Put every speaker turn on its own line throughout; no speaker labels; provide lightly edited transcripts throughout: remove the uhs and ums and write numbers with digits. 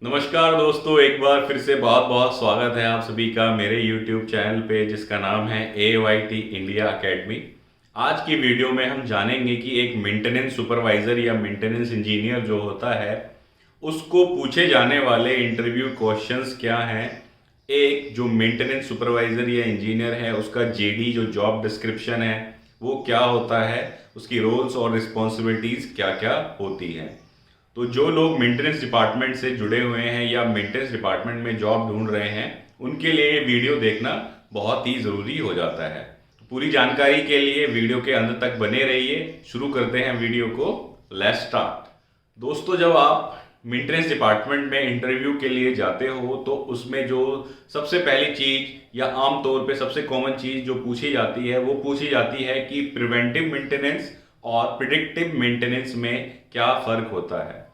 नमस्कार दोस्तों, एक बार फिर से बहुत बहुत स्वागत है आप सभी का मेरे YouTube चैनल पे जिसका नाम है AYT इंडिया एकेडमी। आज की वीडियो में हम जानेंगे कि एक मेंटेनेंस सुपरवाइज़र या मेंटेनेंस इंजीनियर जो होता है उसको पूछे जाने वाले इंटरव्यू क्वेश्चंस क्या हैं। एक जो मेंटेनेंस सुपरवाइज़र या इंजीनियर है उसका JD जो जॉब डिस्क्रिप्शन है वो क्या होता है, उसकी रोल्स और रिस्पॉन्सिबिलिटीज़ क्या क्या होती हैं। तो जो लोग मेंटेनेंस डिपार्टमेंट से जुड़े हुए हैं या मेंटेनेंस डिपार्टमेंट में जॉब ढूंढ रहे हैं उनके लिए ये वीडियो देखना बहुत ही ज़रूरी हो जाता है। तो पूरी जानकारी के लिए वीडियो के अंत तक बने रहिए। शुरू करते हैं वीडियो को। Let's start. दोस्तों, जब आप मेंटेनेंस डिपार्टमेंट में इंटरव्यू के लिए जाते हो तो उसमें जो सबसे पहली चीज़ या आमतौर पे सबसे कॉमन चीज़ जो पूछी जाती है वो पूछी जाती है कि प्रिवेंटिव मेंटेनेंस और प्रिडिक्टिव मेंटेनेंस में क्या फ़र्क होता है।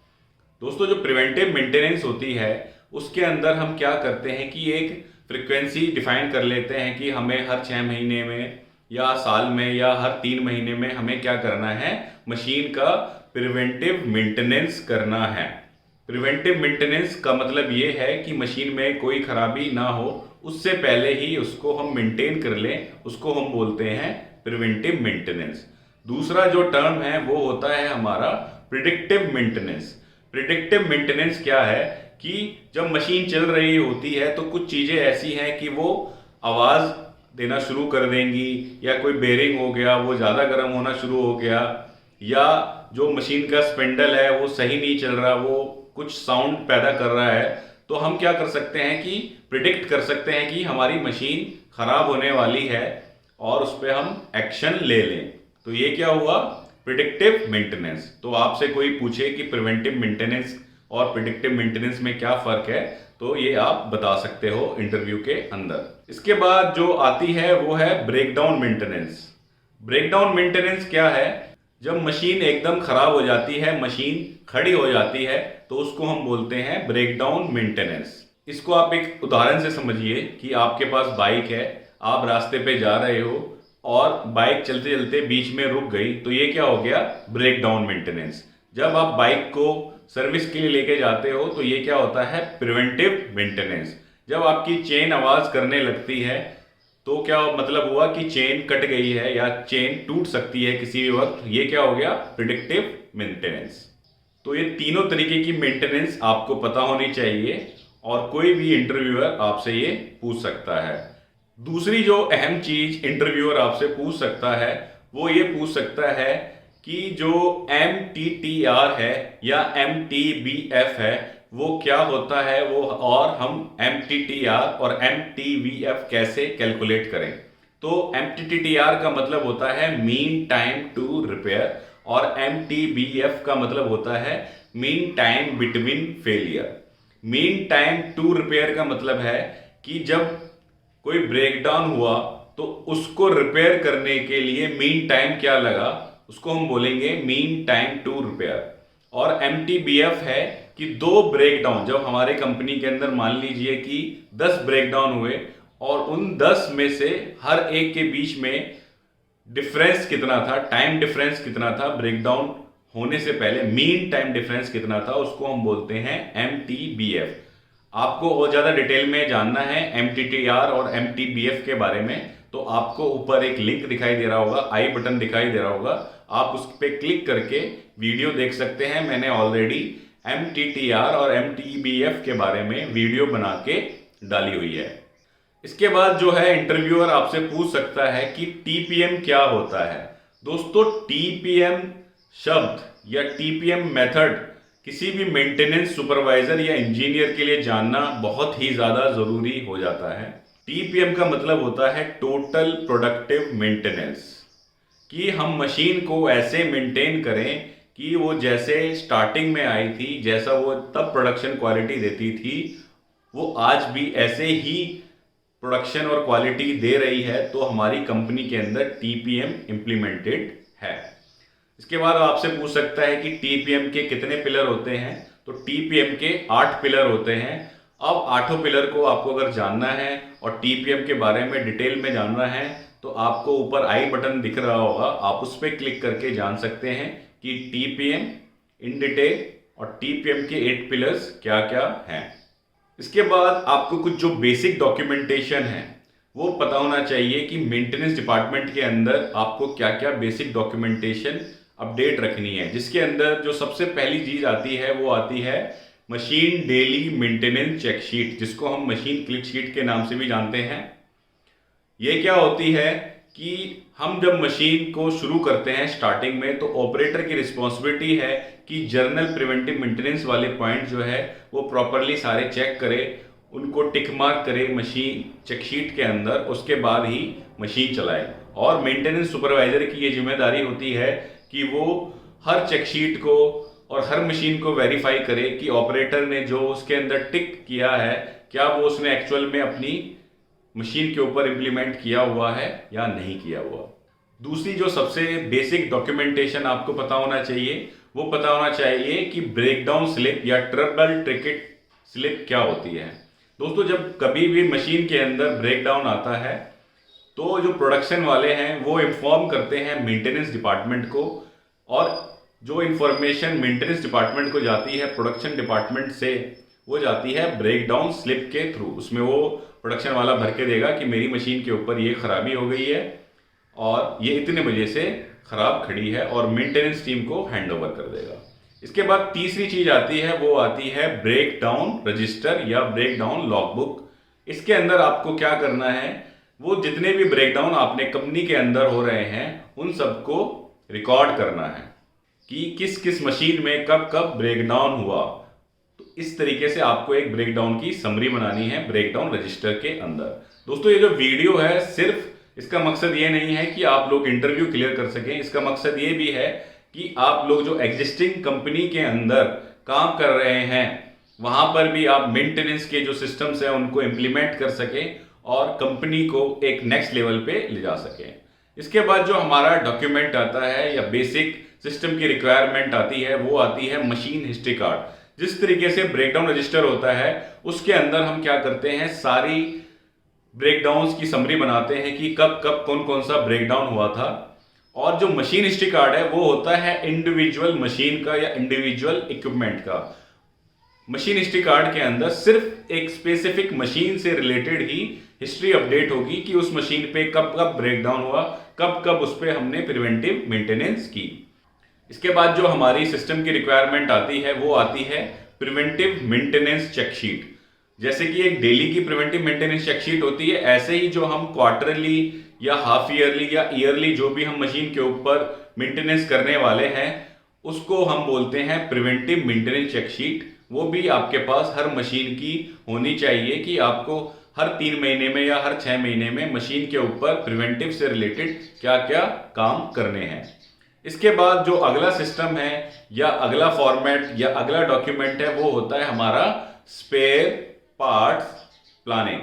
दोस्तों, जो प्रिवेंटिव मेंटेनेंस होती है उसके अंदर हम क्या करते हैं कि एक फ्रिक्वेंसी डिफाइन कर लेते हैं कि हमें हर 6 महीने में या साल में या हर 3 महीने में हमें क्या करना है, मशीन का प्रिवेंटिव मेंटेनेंस करना है। प्रिवेंटिव मेंटेनेंस का मतलब ये है कि मशीन में कोई खराबी ना हो, उससे पहले ही उसको हम मेंटेन कर लें, उसको हम बोलते हैं प्रिवेंटिव मेंटेनेंस। दूसरा जो टर्म है वो होता है हमारा प्रिडिक्टिव मेंटेनेंस। प्रिडिक्टिव मेंटेनेंस क्या है कि जब मशीन चल रही होती है तो कुछ चीज़ें ऐसी हैं कि वो आवाज़ देना शुरू कर देंगी, या कोई बेरिंग हो गया वो ज़्यादा गर्म होना शुरू हो गया, या जो मशीन का स्पिंडल है वो सही नहीं चल रहा, वो कुछ साउंड पैदा कर रहा है। तो हम क्या कर सकते हैं कि प्रिडिक्ट कर सकते हैं कि हमारी मशीन खराब होने वाली है और उस पर हम एक्शन ले लें। तो ये क्या हुआ, प्रिडिक्टिव मेंटेनेंस। तो आपसे कोई पूछे कि प्रिवेंटिव मेंटेनेंस और प्रिडिक्टिव मेंटेनेंस में क्या फर्क है तो ये आप बता सकते हो इंटरव्यू के अंदर। इसके बाद जो आती है वो है ब्रेकडाउन मेंटेनेंस। ब्रेकडाउन मेंटेनेंस क्या है, जब मशीन एकदम खराब हो जाती है, मशीन खड़ी हो जाती है, तो उसको हम बोलते हैं ब्रेकडाउन मेंटेनेंस। इसको आप एक उदाहरण से समझिए कि आपके पास बाइक है, आप रास्ते पे जा रहे हो और बाइक चलते चलते बीच में रुक गई, तो ये क्या हो गया, ब्रेक डाउन मेंटेनेंस। जब आप बाइक को सर्विस के लिए लेके जाते हो तो ये क्या होता है, प्रिवेंटिव मेंटेनेंस। जब आपकी चेन आवाज करने लगती है तो क्या मतलब हुआ कि चेन कट गई है या चेन टूट सकती है किसी भी वक्त, ये क्या हो गया, प्रिडिक्टिव मेंटेनेंस। तो ये तीनों तरीके की मेंटेनेंस आपको पता होनी चाहिए और कोई भी इंटरव्यूअर आपसे ये पूछ सकता है। दूसरी जो अहम चीज इंटरव्यूअर आपसे पूछ सकता है वो ये पूछ सकता है कि जो MTTR है या MTBF है वो क्या होता है, वो और हम MTTR और MTBF कैसे कैलकुलेट करें। तो MTTR का मतलब होता है मीन टाइम टू रिपेयर और MTBF का मतलब होता है mean time between failure. Mean time to repair का मतलब है कि जब कोई ब्रेकडाउन हुआ तो उसको रिपेयर करने के लिए मीन टाइम क्या लगा, उसको हम बोलेंगे मीन टाइम टू रिपेयर। और MTBF है कि दो ब्रेकडाउन, जब हमारे कंपनी के अंदर मान लीजिए कि 10 ब्रेकडाउन हुए और उन 10 में से हर एक के बीच में डिफरेंस कितना था, टाइम डिफरेंस कितना था ब्रेकडाउन होने से पहले, मीन टाइम डिफरेंस कितना था, उसको हम बोलते हैं MTBF। आपको और ज़्यादा डिटेल में जानना है MTTR और MTBF के बारे में तो आपको ऊपर एक लिंक दिखाई दे रहा होगा, आई बटन दिखाई दे रहा होगा, आप उस पर क्लिक करके वीडियो देख सकते हैं। मैंने ऑलरेडी MTTR और MTBF के बारे में वीडियो बना के डाली हुई है। इसके बाद जो है इंटरव्यूअर आपसे पूछ सकता है कि TPM क्या होता है। दोस्तों, TPM शब्द या TPM मेथड किसी भी मेंटेनेंस सुपरवाइजर या इंजीनियर के लिए जानना बहुत ही ज़्यादा ज़रूरी हो जाता है। TPM का मतलब होता है टोटल प्रोडक्टिव मेंटेनेंस, कि हम मशीन को ऐसे मेंटेन करें कि वो जैसे स्टार्टिंग में आई थी, जैसा वो तब प्रोडक्शन क्वालिटी देती थी, वो आज भी ऐसे ही प्रोडक्शन और क्वालिटी दे रही है। तो हमारी कंपनी के अंदर TPM इम्प्लीमेंटेड है। इसके बाद आपसे पूछ सकता है कि TPM के कितने पिलर होते हैं। तो TPM के 8 पिलर होते हैं। अब 8 पिलर को आपको अगर जानना है और TPM के बारे में डिटेल में जानना है तो आपको ऊपर आई बटन दिख रहा होगा, आप उस पर क्लिक करके जान सकते हैं कि TPM इन डिटेल और TPM के 8 पिलर्स क्या क्या हैं। इसके बाद आपको कुछ जो बेसिक डॉक्यूमेंटेशन है वो पता होना चाहिए कि मेंटेनेंस डिपार्टमेंट के अंदर आपको क्या क्या बेसिक डॉक्यूमेंटेशन अपडेट रखनी है, जिसके अंदर जो सबसे पहली चीज आती है वो आती है machine daily maintenance check sheet, जिसको हम मशीन क्लिक शीट के नाम से भी जानते हैं। ये क्या होती है कि हम जब मशीन को शुरू करते हैं स्टार्टिंग में, तो ऑपरेटर की रिस्पॉन्सिबिलिटी है कि जर्नल प्रिवेंटिव मेंटेनेंस वाले पॉइंट जो है वो प्रॉपरली सारे चेक करे, उनको टिक मार्क करे मशीन चेक शीट के अंदर, उसके बाद ही मशीन चलाए। और मेंटेनेंस सुपरवाइजर की ये जिम्मेदारी होती है कि वो हर चेक शीट को और हर मशीन को वेरीफाई करे कि ऑपरेटर ने जो उसके अंदर टिक किया है क्या वो उसने एक्चुअल में अपनी मशीन के ऊपर इंप्लीमेंट किया हुआ है या नहीं किया हुआ। दूसरी जो सबसे बेसिक डॉक्यूमेंटेशन आपको पता होना चाहिए वो पता होना चाहिए कि ब्रेकडाउन स्लिप या ट्रबल ट्रिकेट स्लिप क्या होती है। दोस्तों, जब कभी भी मशीन के अंदर ब्रेकडाउन आता है तो जो प्रोडक्शन वाले हैं वो इन्फॉर्म करते हैं मेंटेनेंस डिपार्टमेंट को, और जो इंफॉर्मेशन मेंटेनेंस डिपार्टमेंट को जाती है प्रोडक्शन डिपार्टमेंट से वो जाती है ब्रेकडाउन स्लिप के थ्रू। उसमें वो प्रोडक्शन वाला भर के देगा कि मेरी मशीन के ऊपर ये खराबी हो गई है और ये इतने बजे से खराब खड़ी है, और मेंटेनेंस टीम को हैंड ओवर कर देगा। इसके बाद तीसरी चीज आती है वो आती है ब्रेक डाउन रजिस्टर या ब्रेक डाउन लॉगबुक। इसके अंदर आपको क्या करना है, वो जितने भी ब्रेकडाउन आपने कंपनी के अंदर हो रहे हैं उन सबको रिकॉर्ड करना है कि किस किस मशीन में कब कब ब्रेकडाउन हुआ। तो इस तरीके से आपको एक ब्रेकडाउन की समरी बनानी है ब्रेकडाउन रजिस्टर के अंदर। दोस्तों, ये जो वीडियो है सिर्फ इसका मकसद ये नहीं है कि आप लोग इंटरव्यू क्लियर कर सकें, इसका मकसद ये भी है कि आप लोग जो एग्जिस्टिंग कंपनी के अंदर काम कर रहे हैं वहां पर भी आप मेंटेनेंस के जो सिस्टम्स हैं उनको इंप्लीमेंट कर सकें और कंपनी को एक नेक्स्ट लेवल पे ले जा सकें। इसके बाद जो हमारा डॉक्यूमेंट आता है या बेसिक सिस्टम की रिक्वायरमेंट आती है वो आती है मशीन हिस्ट्री कार्ड। जिस तरीके से ब्रेकडाउन रजिस्टर होता है उसके अंदर हम क्या करते हैं, सारी ब्रेकडाउन्स की समरी बनाते हैं कि कब कब कौन कौन सा ब्रेकडाउन हुआ था। और जो मशीन हिस्ट्री कार्ड है वो होता है इंडिविजुअल मशीन का या इंडिविजुअल इक्विपमेंट का। मशीन हिस्ट्री कार्ड के अंदर सिर्फ एक स्पेसिफिक मशीन से रिलेटेड ही हिस्ट्री अपडेट होगी कि उस मशीन पे कब कब ब्रेकडाउन हुआ, कब कब उस पर हमने प्रिवेंटिव मेंटेनेंस की। इसके बाद जो हमारी सिस्टम की रिक्वायरमेंट आती है वो आती है प्रिवेंटिव मेंटेनेंस चेक शीट। जैसे कि एक डेली की प्रिवेंटिव मेंटेनेंस चेक शीट होती है, ऐसे ही जो हम क्वार्टरली या हाफ ईयरली या ईयरली जो भी हम मशीन के ऊपर मेंटेनेंस करने वाले हैं उसको हम बोलते हैं प्रिवेंटिव मेंटेनेंस चेक शीट। वो भी आपके पास हर मशीन की होनी चाहिए कि आपको हर 3 महीने में या हर 6 महीने में मशीन के ऊपर प्रिवेंटिव से रिलेटेड क्या क्या काम करने हैं। इसके बाद जो अगला सिस्टम है या अगला फॉर्मेट या अगला डॉक्यूमेंट है वो होता है हमारा spare parts planning.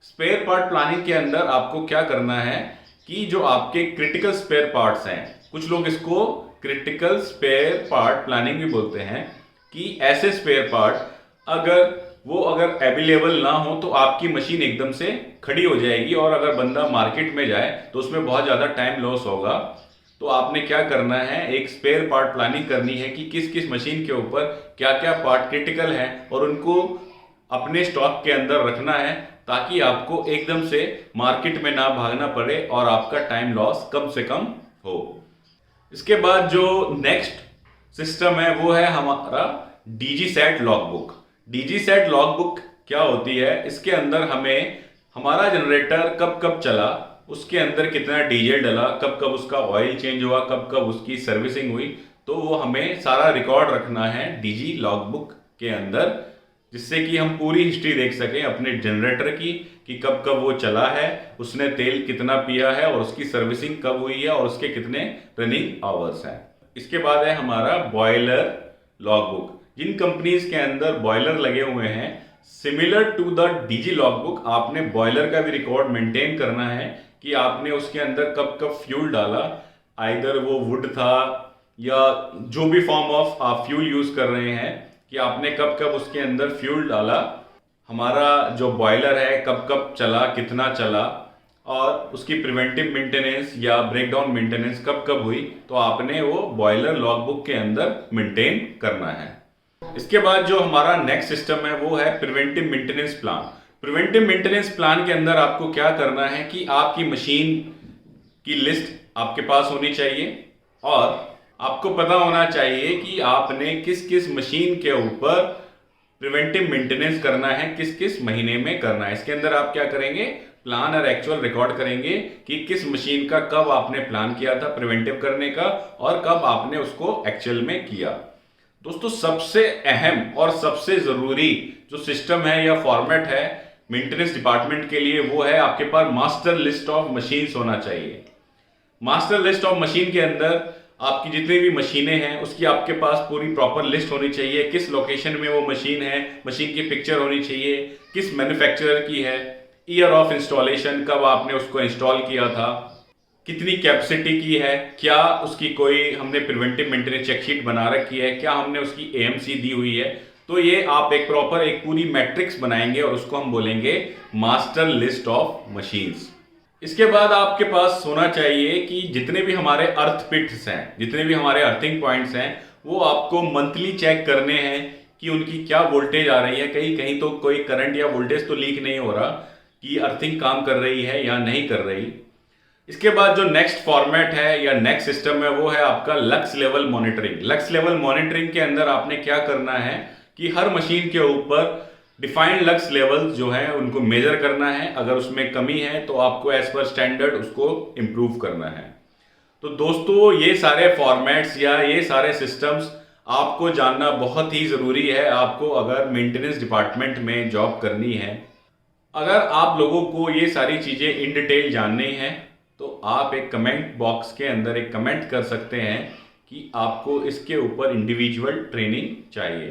Spare part planning के अंदर आपको क्या करना है कि जो आपके क्रिटिकल स्पेयर पार्ट्स हैं, कुछ लोग इसको क्रिटिकल स्पेयर पार्ट प्लानिंग भी बोलते हैं, कि ऐसे स्पेयर पार्ट अगर अवेलेबल ना हो तो आपकी मशीन एकदम से खड़ी हो जाएगी और अगर बंदा मार्केट में जाए तो उसमें बहुत ज़्यादा टाइम लॉस होगा। तो आपने क्या करना है, एक स्पेयर पार्ट प्लानिंग करनी है कि किस किस मशीन के ऊपर क्या क्या पार्ट क्रिटिकल हैं और उनको अपने स्टॉक के अंदर रखना है ताकि आपको एकदम से मार्केट में ना भागना पड़े और आपका टाइम लॉस कम से कम हो। इसके बाद जो नेक्स्ट सिस्टम है वो है हमारा DGSAT लॉगबुक। DGSAT लॉगबुक क्या होती है, इसके अंदर हमें हमारा जनरेटर कब कब चला, उसके अंदर कितना डीजल डला, कब कब उसका ऑयल चेंज हुआ, कब कब उसकी सर्विसिंग हुई, तो वो हमें सारा रिकॉर्ड रखना है DG लॉगबुक के अंदर, जिससे कि हम पूरी हिस्ट्री देख सकें अपने जनरेटर की कि कब कब वो चला है, उसने तेल कितना पिया है और उसकी सर्विसिंग कब हुई है और उसके कितने रनिंग आवर्स हैं। इसके बाद है हमारा बॉयलर लॉगबुक। जिन कंपनीज के अंदर बॉयलर लगे हुए हैं, similar to the DG logbook आपने बॉयलर का भी रिकॉर्ड मेंटेन करना है कि आपने उसके अंदर कब कब फ्यूल डाला, आइदर वो वुड था या जो भी फॉर्म ऑफ आप फ्यूल यूज कर रहे हैं कि आपने कब कब उसके अंदर फ्यूल डाला, हमारा जो बॉयलर है कब कब चला, कितना चला, और उसकी प्रिवेंटिव मेंटेनेंस या ब्रेकडाउन मेंटेनेंस कब कब हुई, तो आपने वो बॉयलर लॉगबुक के अंदर मेंटेन करना है। इसके बाद जो हमारा नेक्स्ट सिस्टम है वो है preventive maintenance plan. Preventive maintenance plan के अंदर आपको क्या करना है कि आपकी मशीन की लिस्ट आपके पास होनी चाहिए और आपको पता होना चाहिए कि आपने किस किस मशीन के ऊपर प्रिवेंटिव मेंटेनेंस करना है, किस किस महीने में करना है। इसके अंदर आप क्या करेंगे, प्लान और एक्चुअल रिकॉर्ड करेंगे कि किस मशीन का कब आपने प्लान किया था प्रिवेंटिव करने का और कब आपने उसको एक्चुअल में किया। दोस्तों सबसे अहम और सबसे जरूरी जो सिस्टम है या फॉर्मेट है मेंटेनेंस डिपार्टमेंट के लिए वो है आपके पास मास्टर लिस्ट ऑफ मशीन्स होना चाहिए। मास्टर लिस्ट ऑफ मशीन के अंदर आपकी जितनी भी मशीनें हैं उसकी आपके पास पूरी प्रॉपर लिस्ट होनी चाहिए, किस लोकेशन में वो मशीन है, मशीन की पिक्चर होनी चाहिए, किस मैन्युफैक्चरर की है, ईयर ऑफ इंस्टॉलेशन, कब आपने उसको इंस्टॉल किया था, कितनी कैपेसिटी की है, क्या उसकी कोई हमने प्रिवेंटिव मेंटेनेंस चेकशीट बना रखी है, क्या हमने उसकी एएमसी दी हुई है। तो ये आप एक प्रॉपर एक पूरी मैट्रिक्स बनाएंगे और उसको हम बोलेंगे मास्टर लिस्ट ऑफ मशीन्स। इसके बाद आपके पास होना चाहिए कि जितने भी हमारे अर्थ पिट्स हैं, जितने भी हमारे अर्थिंग पॉइंट्स हैं, वो आपको मंथली चेक करने हैं कि उनकी क्या वोल्टेज आ रही है, कहीं कहीं तो कोई करंट या वोल्टेज तो लीक नहीं हो रहा, कि अर्थिंग काम कर रही है या नहीं कर रही। इसके बाद जो नेक्स्ट फॉर्मेट है या नेक्स्ट सिस्टम है वो है आपका lux level monitoring. Lux level monitoring के अंदर आपने क्या करना है कि हर मशीन के ऊपर डिफाइंड लक्स लेवल जो है उनको मेजर करना है, अगर उसमें कमी है तो आपको एज पर स्टैंडर्ड उसको इम्प्रूव करना है। तो दोस्तों ये सारे फॉर्मेट्स या ये सारे सिस्टम्स आपको जानना बहुत ही ज़रूरी है आपको अगर मेंटेनेंस डिपार्टमेंट में जॉब करनी है। अगर आप लोगों को ये सारी चीज़ें इन डिटेल जाननी है तो आप एक कमेंट बॉक्स के अंदर एक कमेंट कर सकते हैं कि आपको इसके ऊपर इंडिविजुअल ट्रेनिंग चाहिए,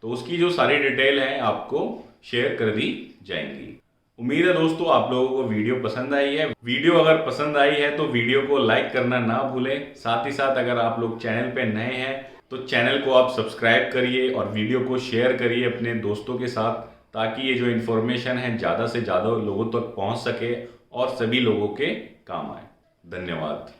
तो उसकी जो सारी डिटेल है आपको शेयर कर दी जाएंगी। उम्मीद है दोस्तों आप लोगों को वीडियो पसंद आई है। वीडियो अगर पसंद आई है तो वीडियो को लाइक करना ना भूलें। साथ ही साथ अगर आप लोग चैनल पे नए हैं तो चैनल को आप सब्सक्राइब करिए और वीडियो को शेयर करिए अपने दोस्तों के साथ, ताकि ये जो इन्फॉर्मेशन है ज़्यादा से ज़्यादा लोगों तक पहुँच सके और सभी लोगों के काम आए। धन्यवाद।